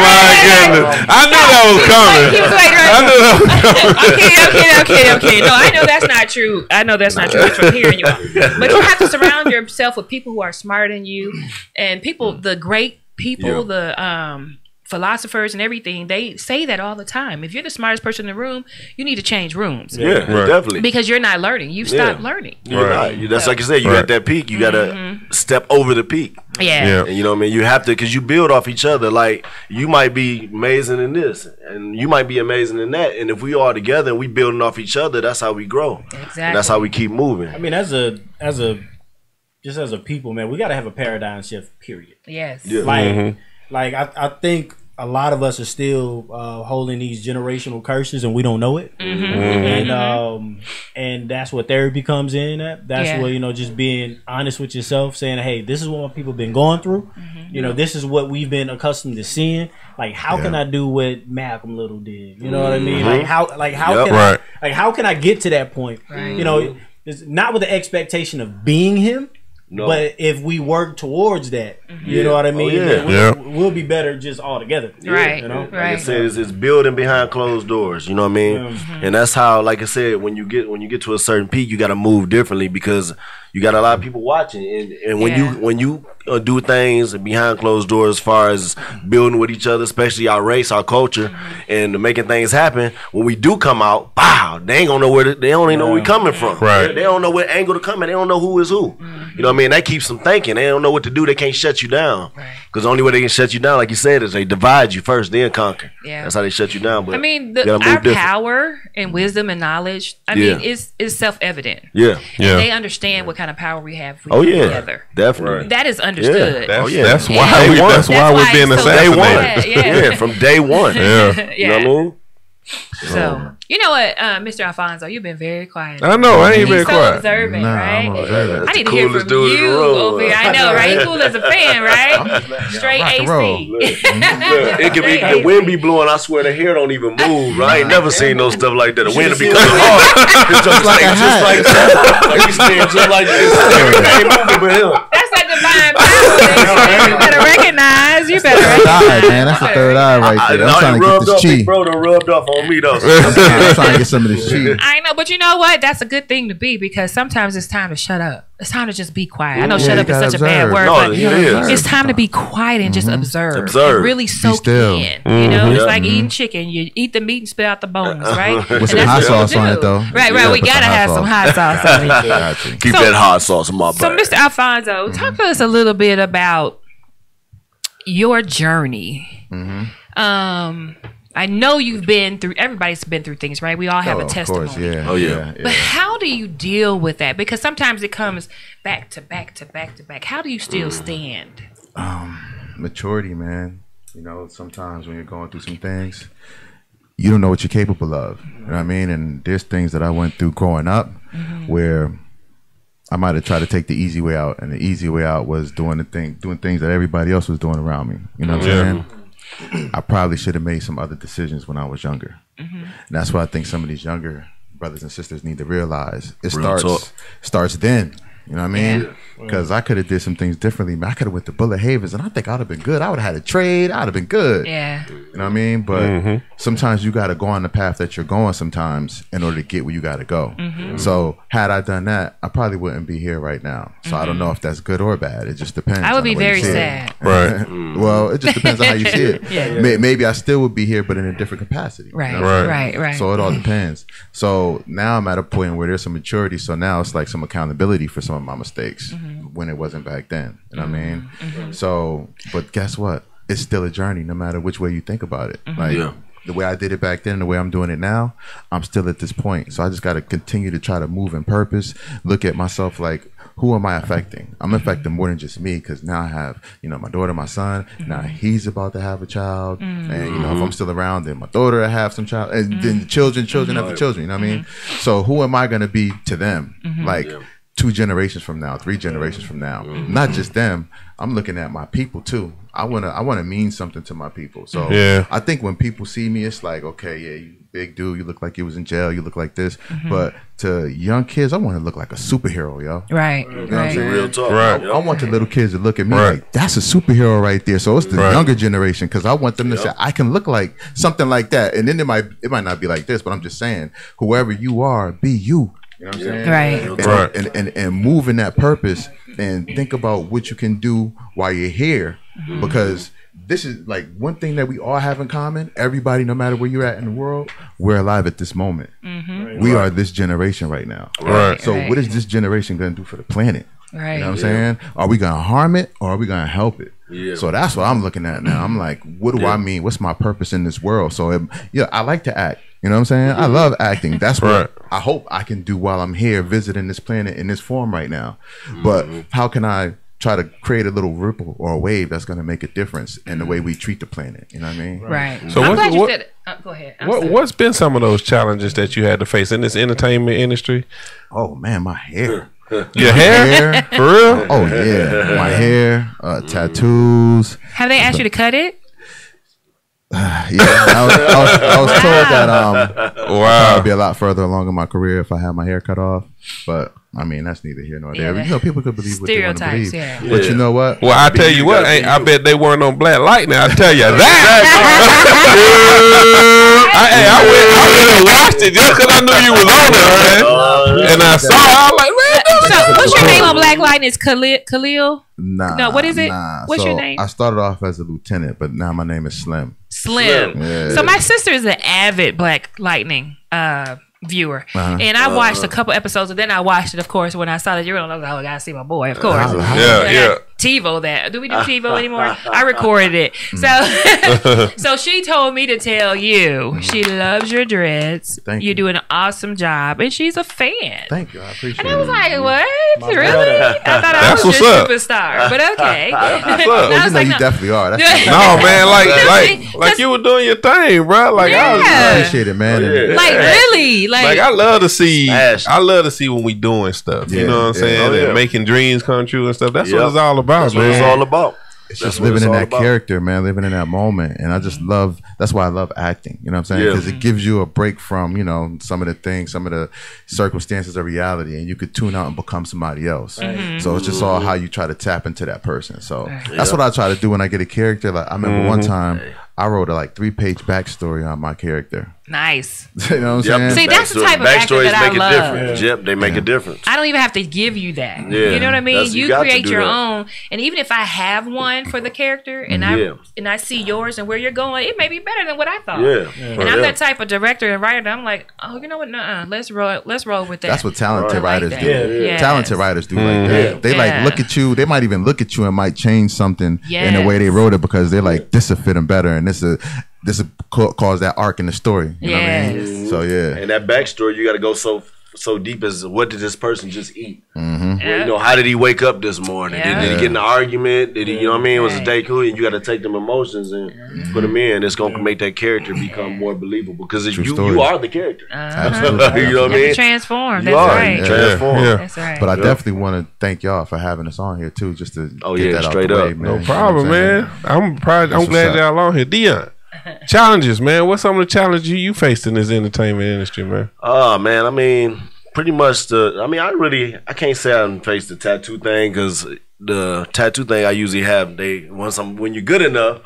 my goodness. I knew that was coming. He was like, I knew that was coming. Okay. No, I know that's not true. Just from hearing you. But you have to surround yourself with people who are smarter than you and people, the great people, the philosophers and everything, they say that all the time. If you're the smartest person in the room, you need to change rooms. Definitely. Because you're not learning. You've stopped learning. You're not. That's like you said, you at that peak. You got to step over the peak. Yeah. And you know what I mean? You have to, because you build off each other. Like, you might be amazing in this, and you might be amazing in that. And if we all together and we building off each other, that's how we grow. Exactly. And that's how we keep moving. I mean, as a people, man, we got to have a paradigm shift, period. Yes. Yeah. Like I think a lot of us are still holding these generational curses and we don't know it. And that's what therapy comes in at. That's where, just being honest with yourself, saying, hey, this is what my people been going through. You know, this is what we've been accustomed to seeing. Like, how can I do what Malcolm Little did? You know what I mean? Like how can I get to that point? You know, it's not with the expectation of being him. No. But if we work towards that, you know what I mean? We'll be better just all together. Right. You know? Like I said, it's building behind closed doors. You know what I mean? And that's how, like I said, when you get to a certain peak, you got to move differently because you got a lot of people watching. And when you do things behind closed doors, as far as building with each other, especially our race, our culture, and making things happen, when we do come out, wow, they ain't gonna know they don't even know where we coming from. Right. They don't know what angle to come in. They don't know who is who. You know what I mean? That keeps them thinking. They don't know what to do. They can't shut you down. Because the only way they can shut you down, like you said, is they divide you first, then conquer. Yeah. That's how they shut you down. But I mean, our power and wisdom and knowledge, I mean, is self-evident. Yeah. They understand what kind of power we have. Together. Definitely. That is understood. That's why we're being assassinated. Yeah, from day one. Yeah. You know what I mean? So, you know what, Mr. Alphonso, you've been very quiet. I know, I ain't very quiet. Observant, right? I need to hear from you over here. I know, right? You cool as a fan, right? Straight AC. It can be the wind be blowing. I swear the hair don't even move. Right? I ain't never seen no stuff like that. The wind be coming hard. It's just like that. Like you stand just like this. Everything moving but him. That's that divine power. You better recognize. Man, that's the third eye right there. I'm trying to get this chi. Bro, done rubbed off on me though. I'm trying to get some of this chi. I know, but you know what? That's a good thing to be because sometimes it's time to shut up. It's time to just be quiet. I know shut up is such a bad word, but it's time to be quiet and just observe. And really soak in. You know, it's like eating chicken. You eat the meat and spit out the bones, right? With some hot sauce on it, though. Right. We gotta have some hot sauce on it. Keep that hot sauce in my bag. So, Mr. Alphonso, talk to us a little bit about your journey. I know you've been through, everybody's been through things, right? We all have a testimony. Of course, yeah. But how do you deal with that? Because sometimes it comes back to back to back to back. How do you still stand? Maturity, man. You know, sometimes when you're going through some things, you don't know what you're capable of. You know what I mean? And there's things that I went through growing up where I might have tried to take the easy way out, and the easy way out was doing things that everybody else was doing around me. You know what I'm saying? I probably should have made some other decisions when I was younger. And that's why I think some of these younger brothers and sisters need to realize it starts then. You know what I mean? Because I could have did some things differently. I could have went to Bullet Havens, and I think I'd have been good. I would have had a trade. I'd have been good. Yeah. You know what I mean? But sometimes you got to go on the path that you're going sometimes in order to get where you got to go. So had I done that, I probably wouldn't be here right now. So I don't know if that's good or bad. It just depends. I would be very sad. Right. Well, it just depends on how you see it. Maybe I still would be here, but in a different capacity. Right. You know Right. So it all depends. So now I'm at a point where there's some maturity. So now it's like some accountability for some of my mistakes when it wasn't back then. You know what I mean? So, but guess what? It's still a journey no matter which way you think about it. Like the way I did it back then and the way I'm doing it now, I'm still at this point. So I just got to continue to try to move in purpose, look at myself like, who am I affecting? I'm affecting more than just me because now I have, you know, my daughter, my son. Now he's about to have a child. And, you know, if I'm still around, then my daughter will have some child. And then the children after children, you know what I mean? So who am I going to be to them? Like 2 generations from now, 3 generations from now. Not just them. I'm looking at my people too. I wanna mean something to my people. So I think when people see me, it's like, okay, yeah, you big dude, you look like you was in jail, you look like this. But to young kids, I want to look like a superhero, yo. Right. You know what I'm saying? Real talk. Right. I want the little kids to look at me like, that's a superhero right there. So it's the younger generation, because I want them to say, I can look like something like that. And then it might not be like this, but I'm just saying, whoever you are, be you. You know what I'm saying? Right. And move in that purpose and think about what you can do while you're here. Because this is like one thing that we all have in common. Everybody, no matter where you're at in the world, we're alive at this moment. We are this generation right now. So what is this generation going to do for the planet? You know what I'm saying? Are we going to harm it or are we going to help it? So that's what I'm looking at now. I'm like, what do I mean? What's my purpose in this world? So I like to act. You know what I'm saying? I love acting. That's what I hope I can do while I'm here visiting this planet in this form right now. But how can I try to create a little ripple or a wave that's going to make a difference in the way we treat the planet? You know what I mean? Right. So I'm glad you said it. Go ahead. What's been some of those challenges that you had to face in this entertainment industry? Oh man, my hair. Your hair? For real? Oh yeah, my hair, tattoos. Have they asked you to cut it? Yeah, I was told that I'd be a lot further along in my career if I had my hair cut off. But I mean, that's neither here nor there. You know, people could believe what they want to believe. Yeah. But you know what? Well, I tell you what, I bet they weren't on Black Lightning. I tell you that. I went and watched it just because I knew you was on it, man. And I saw it. I was like, man. So, what's your name on Black Lightning? Is Khalil? Nah. No, what is it? Nah. What's your name? I started off as a lieutenant, but now my name is Slim. Slim. Yeah. So my sister is an avid Black Lightning viewer, and I watched a couple episodes, and then I watched it, of course, when I saw that you were on. I was like, oh, I gotta see my boy, of course. Yeah. TiVo that. Do we do TiVo anymore? I recorded it. So she told me to tell you she loves your dreads. Thank you you. do an awesome job, and she's a fan. Thank you. I appreciate And it. I was like, what? Really? I thought I was what's just up. superstar, but okay. Well, I you was know, like, you no. definitely are. That's No, man, See, like you were doing your thing, bro. Like Yeah. I appreciate it, man. Like really, like I love to see. Smash. I love to see when we doing stuff. You Yeah, know what I'm yeah. saying? Oh, yeah. And making dreams come true and stuff. That's Yep. what it's all about, That's what man. it's all about. It's That's just what living it's in all that about. character, man, living in that moment. And I just love, that's why I love acting. You know what I'm saying? Yeah. Because it gives you a break from, you know, some of the things, some of the circumstances of reality, and you could tune out and become somebody else. So it's just all how you try to tap into that person. So that's what I try to do when I get a character. Like I remember one time I wrote a 3-page backstory on my character. Nice. You know what I'm saying? See, that's the type of actor backstories that I make love. a difference. Yep, they make a difference. I don't even have to give you that. Yeah. You know what I mean? That's- you You got to create do your that. own. And even if I have one for the character and I see yours and where you're going, it may be better than what I thought. Yeah. And I'm that type of director and writer that I'm like, oh, you know what? Nuh-uh. Let's roll with that. That's what talented I like writers that. do. Yes. Talented writers do like that. They look at you. They might even look at you and might change something in the way they wrote it because they're like, this will fit them better, and this will cause that arc in the story. You know what I mean? So yeah. And that backstory, you got to go so deep as what did this person just eat? Mm-hmm. Well, you know, how did he wake up this morning? Yeah. Did he get in an argument? Did he, you know what I mean? Was the day cool? And you got to take them emotions and put them in. It's gonna make that character become more believable because you are the character. Absolutely. You know what I mean? Transform. You That's are. right. Transform. Yeah. That's right. But I definitely want to thank y'all for having us on here too, just to get that straight out the up. way, man. No problem, You know what man. I'm proud. I'm what's glad up. y'all on here. Deon, challenges, man. What's some of the challenges you faced in this entertainment industry, man? Oh man, I mean, pretty much I can't say I faced the tattoo thing because the tattoo thing I usually have, when you're good enough,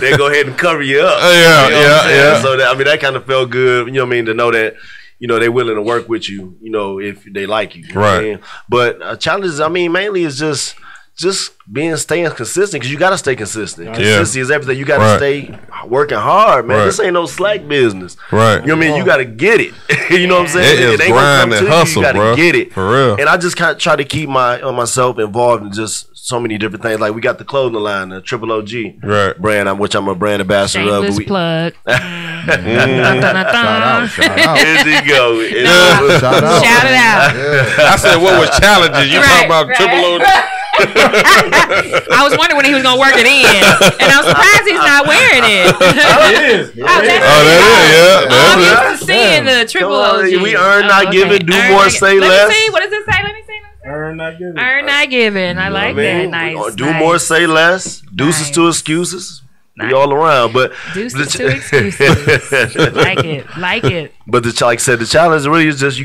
they go ahead and cover you up. Yeah. So that kind of felt good. You know what I mean? To know that, you know, they're willing to work with you. You know, if they like you. You know what I mean? But challenges, I mean, mainly is just staying consistent because you got to stay consistent. Consistency is everything. You got to stay working hard, man. This ain't no slack business. Right. You know what I mean? You got to get it. You know what I'm saying? It is ain't grind gonna come and to hustle, you. You got bro. to get it. For real. And I just kind of try to keep myself involved in just so many different things. Like we got the clothing line, the Triple OG brand, which I'm a brand ambassador Shameless of. plug. Shout out. There you go. Shout out. Shout it out. I said, what was challenges? You talking about triple O? I was wondering when he was gonna work it in, and I'm surprised he's not wearing it. It is. I'm used to seeing the triple OG. We earn, not giving, do Earn, more, not- say Let less. me see. What does it say? Let me see. Earn, not giving. Earn, not giving. I like that. Nice. Do more, say less. Deuces to excuses. We all around, but Deuces to excuses. Like it. But like I said, the challenge really is just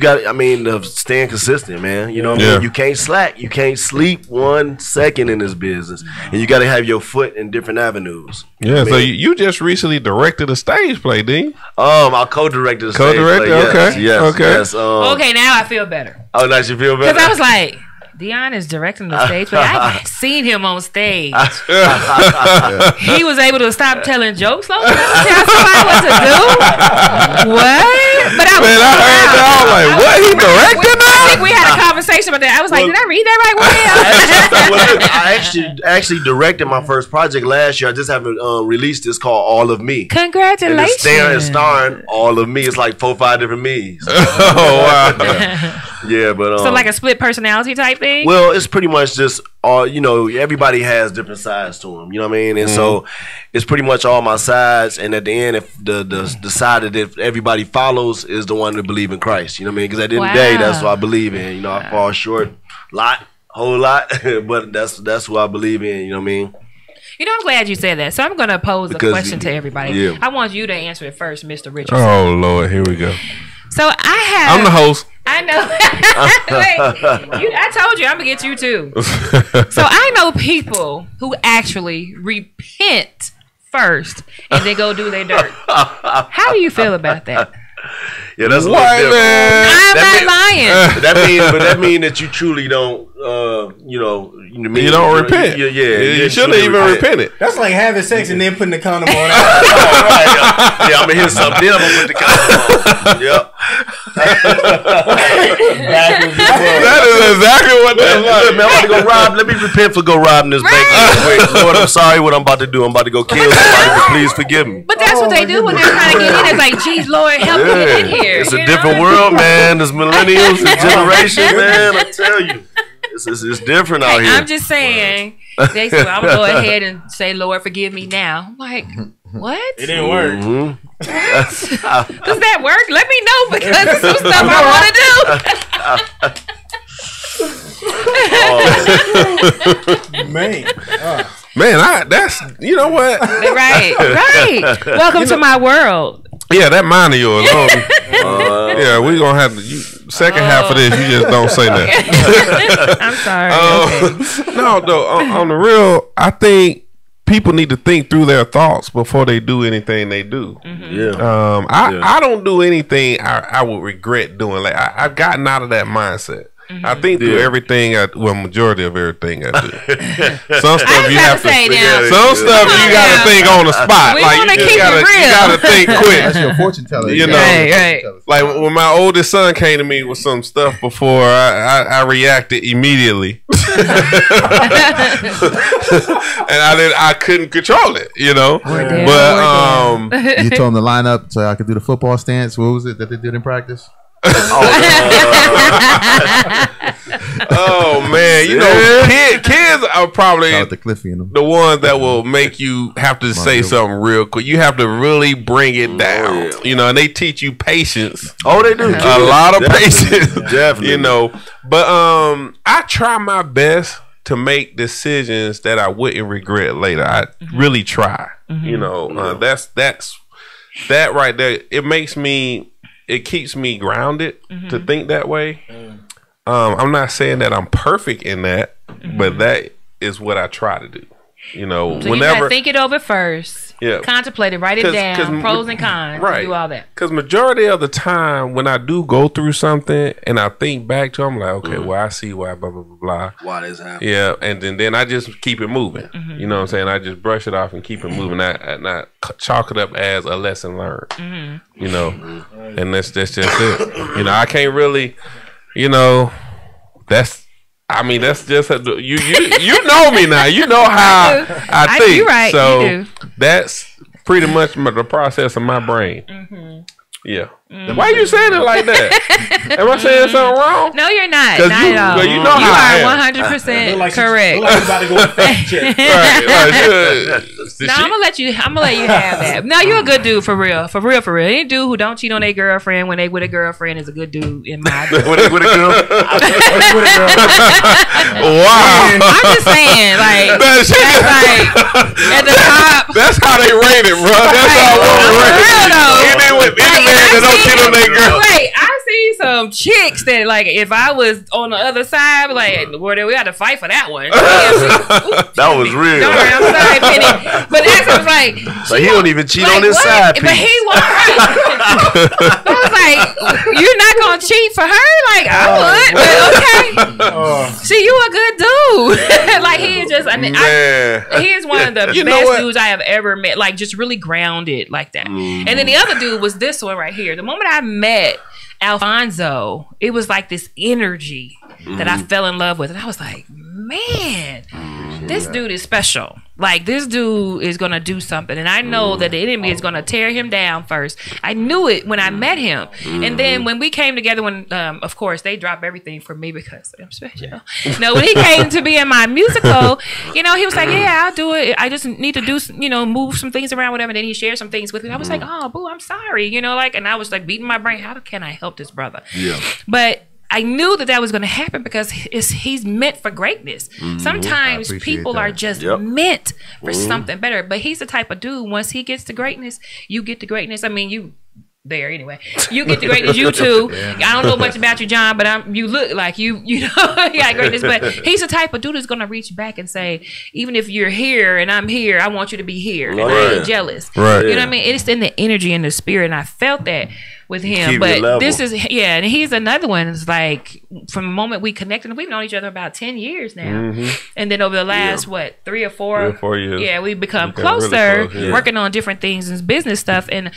staying consistent, man. You know what I mean? You can't slack. You can't sleep 1 second in this business. And you got to have your foot in different avenues. Yeah, so you just recently directed a stage play, didn't you? I co-directed a stage Co-directed? play. Okay. Yes. Okay. Yes, Okay, now I feel better. Oh, nice. You feel better? Because I was like, Deon is directing the stage, but I've seen him on stage. He was able to stop telling jokes long enough to tell somebody what to do. What? But I heard that. I was like, what? He directing that? I think we had a conversation about that. I was like, did I read that right? I actually directed my first project last year. I just haven't released. It's called All of Me. Congratulations. And it's starring All of Me. It's like 4 or 5 different me's. Oh, wow. Yeah, but so like a split personality type thing. Well, it's pretty much just you know, everybody has different sides to them. You know what I mean? And so it's pretty much all my sides. And at the end, if the side that everybody follows is the one that believe in Christ. You know what I mean? Because at the end of the day, that's what I believe in. You know, I fall short whole lot, but that's what I believe in. You know what I mean? You know, I'm glad you said that. So I'm going to pose a question to everybody. Yeah. I want you to answer it first, Mr. Richardson. Oh, Lord. Here we go. So I'm the host. I know. I told you I'm going to get you too. So I know people who actually repent first and then go do their dirt. How do you feel about that? Yeah, that's what, man. I'm not lying. That mean that you truly don't, you don't repent. You shouldn't even repent it. That's like having sex and then putting the condom on. Yeah, I'm gonna hit something. Then I'm gonna put the condom on. Yep. That is exactly what that's like. Man, I'm about to go rob. Let me repent for robbing this bank. Wait, Lord, I'm sorry what I'm about to do. I'm about to go kill somebody, but please forgive me. But that's what they do when they're trying to get in. It's like, geez, Lord, help me get in here. It's a different world, man. There's millennials and generations, man. I tell you. It's different out here. I'm just saying. They say, well, I'm going to go ahead and say, Lord, forgive me now. I'm like, what? It didn't work. Does that work? Let me know because there's some stuff I want to do. Man. Man, that's, you know what? Right. Welcome to my world. Yeah, that mind of yours. Yeah, we're going to have to, second half of this, you just don't say that. I'm sorry. Okay. No, on the real, I think people need to think through their thoughts before they do anything they do. Yeah. I don't do anything I would regret doing. Like I've gotten out of that mindset. I think through everything. Majority of everything I do. Some stuff you have to. Some stuff you got to think on the spot. We like you got to think quick. That's your fortune teller. You know, right. Like when my oldest son came to me with some stuff before, I reacted immediately, and I couldn't control it. You know, but you told him to line up so I could do the football stance. What was it that they did in practice? Oh man, you know, kids are probably the ones that will make you have to say something real quick. You have to really bring it down, you know, and they teach you patience. Oh, they do a lot of patience, definitely. You know, but I try my best to make decisions that I wouldn't regret later. I really try. You know, that's that right there. It keeps me grounded to think that way. I'm not saying that I'm perfect in that, but that is what I try to do. You know, so whenever you gotta think it over first, contemplate it, write it down, pros and cons, do all that. Because majority of the time, when I do go through something and I think back to, I'm like, okay, well, I see why, blah blah blah blah. Why this happened? Yeah, and then I just keep it moving. You know what I'm saying? I just brush it off and keep it moving. Not chalk it up as a lesson learned. You know, and that's just it. You know, I can't really, you know, that's just you know me now. You know how I think. You're right. So you do. That's pretty much the process of my brain. Yeah. Why you saying it like that? Am I saying something wrong? No, you're not. Not at all. You know you how are 100% correct. Like about to go and fact check. No, I'm gonna let you have that. No, you're a good dude for real. Any dude who don't cheat on their girlfriend when they with a girlfriend is a good dude in my book. with a girl. Wow. I'm just saying, like that's like at the top. That's how they rate it, bro. That's how women rate it. That don't cheat on their girl. Wait, I see some chicks that like if I was on the other side, like we had to fight for that one. That was real. Sorry, I'm sorry, Penny. But that's was like. So he don't even cheat on his side. But he won't. I was like, you're not gonna cheat for her? Like I would, but okay. See, you a good dude. Like he is just. He is one of the best dudes I have ever met. Like just really grounded like that. And then the other dude was this one right here. The moment I met Alphonso, it was like this energy that I fell in love with, and I was like, man, this dude is special. Like, this dude is going to do something. And I know that the enemy is going to tear him down first. I knew it when I met him. And then when we came together, when, of course, they dropped everything for me because I'm special. No, when he came to be in my musical, you know, he was like, yeah, I'll do it. I just need to do, you know, move some things around, whatever. And then he shared some things with me. I was like, oh, boo, I'm sorry. You know, like, and I was like beating my brain. How can I help this brother? Yeah. But I knew that was going to happen because he's meant for greatness. Sometimes people are just meant for something better. But he's the type of dude, once he gets to greatness, you get to greatness. I mean, you there anyway. You get to greatness, you too. I don't know much about you, John, but you look like you know, you got greatness. But he's the type of dude that's going to reach back and say, even if you're here and I'm here, I want you to be here. And I ain't jealous. Right. You know what I mean? It's in the energy and the spirit. And I felt that with him. But this is, and he's another one. It's like, from the moment we connected, we've known each other about 10 years now. And then over the last, 3 or 4 years. Yeah, we've become closer, really working on different things and business stuff. And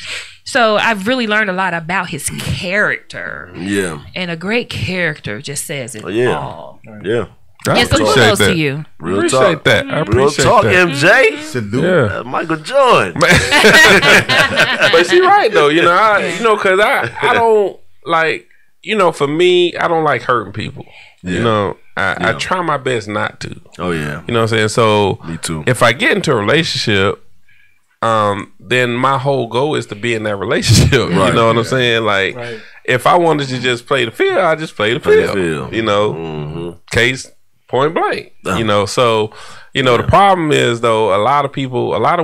so I've really learned a lot about his character. Yeah. And a great character just says it all. Yeah. I appreciate that. To you. Real appreciate talk. That. I appreciate Real talk, that. MJ. Salute. Michael Jordan. But she right though, you know, cause I don't like, you know, for me, I don't like hurting people. You know, I try my best not to. Oh yeah. You know what I'm saying? So me too. If I get into a relationship, then my whole goal is to be in that relationship. Right. You know what I'm saying? Like, if I wanted to just play the field, I just play the field. You know, case point blank. You know, so you know the problem is though a lot of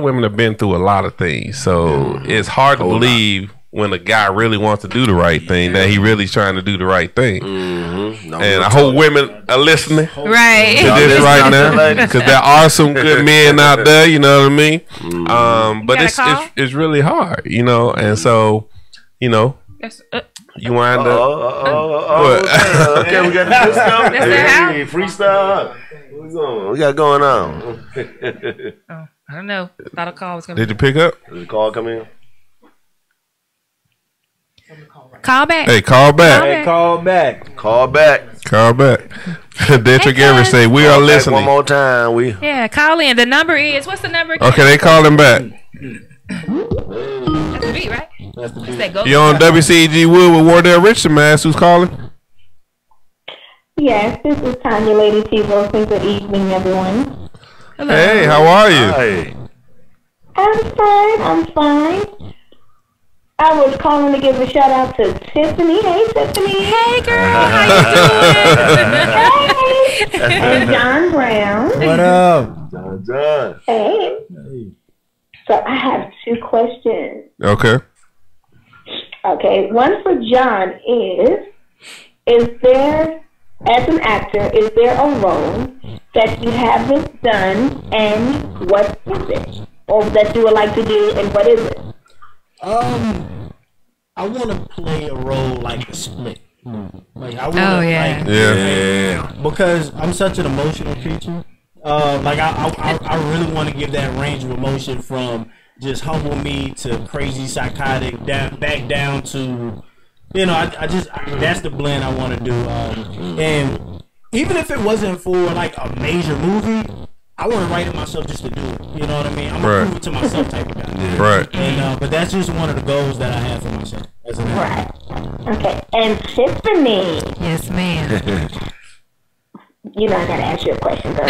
women have been through a lot of things, so it's hard to believe when a guy really wants to do the right thing that he really's trying to do the right thing. No, and I hope women are listening to this right now, because there are some good men out there. You know what I mean? But it's really hard, you know, and so you know. You wind up. Okay, we got the freestyle. What we got going on? I don't know. Thought a call was coming. Did you pick up? Did the call come in? Call back. Hey, call back. Hey, call back. Call back. Call back. Detrick Evers say we are listening. One more time. Yeah, call in. The number is, what's the number again? Okay, they calling back. That's the beat, right? That's the beat. You on WCEGWOOD with Wardell Richardson, man. Who's calling? Yes, this is Tanya, Lady T. Wilson. Good evening, everyone. Hello. Hey, how are you? Hi. I'm fine. I was calling to give a shout out to Tiffany. Hey, Tiffany. Hey, girl. How you doing? Hey. And John Brown. What up? John. Hey. So I have 2 questions. Okay. Okay. One for John is there, as an actor, is there a role that you haven't done, and what is it? Or that you would like to do, and what is it? I want to play a role like a Split. Like I want because I'm such an emotional creature. Like I really want to give that range of emotion from just humble me to crazy psychotic back down to, you know, I that's the blend I want to do. And even if it wasn't for like a major movie, I want to write it myself just to do it. You know what I mean? I'm a prove it to myself type of guy. Right. And but that's just one of the goals that I have for myself as an actor. Right. Okay. And Tiffany. Yes, ma'am. You know I gotta ask you a question, girl.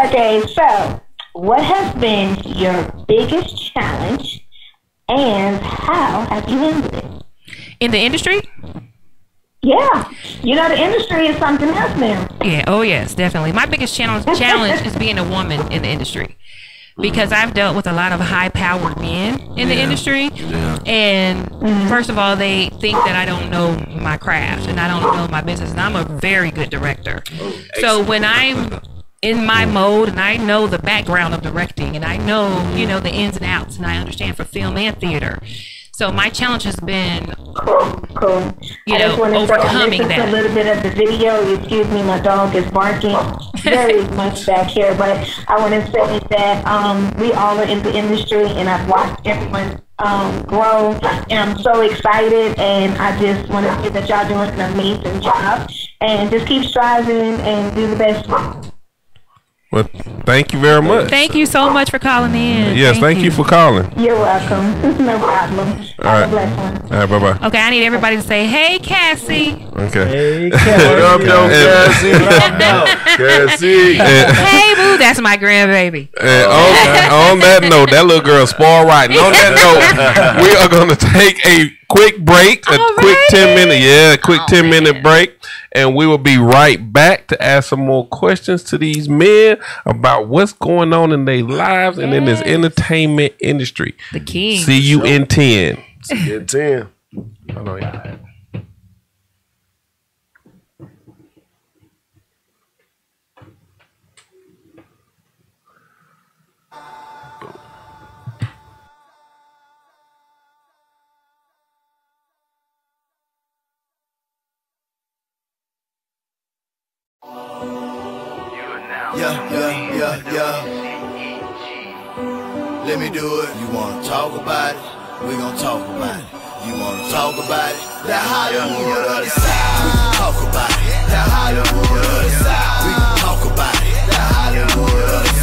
Okay, so what has been your biggest challenge, and how have you handled it? In the industry? Yeah, you know the industry is something else now. Yeah, oh yes, definitely. My biggest challenge is being a woman in the industry, because I've dealt with a lot of high-powered men in the industry, and first of all, they think that I don't know my craft and I don't know my business, and I'm a very good director. So when I'm in my mode and I know the background of directing and I know, you know, the ins and outs, and I understand for film and theater. So my challenge has been, cool. You know, overcoming that. A little bit of the video. Excuse me, my dog is barking very much back here. But I want to say that we all are in the industry, and I've watched everyone grow, and I'm so excited. And I just want to say that y'all doing an amazing job. and just keep striving and do the best. Well, thank you very much. Thank you so much for calling in. Yes, thank you for calling. You're welcome. No problem. Have a blessed one. All right, bye-bye. Okay, I need everybody to say, hey, Cassie. Okay. Hey, What up, though, Cassie? What up, Cassie? Hey, boo, that's my grandbaby. On that note, that little girl spoiled right. And on that note, we are going to take a quick break, quick 10-minute break, and we will be right back to ask some more questions to these men about what's going on in their lives and in this entertainment industry. The king. See you in 10. See you in 10. Hold on, y'all. Yeah. Let me do it. You wanna talk about it? We gon' talk about it. You wanna talk about it? That Hollywood of the South. We can talk about it. That Hollywood of the South. We can talk about it. That Hollywood of the South.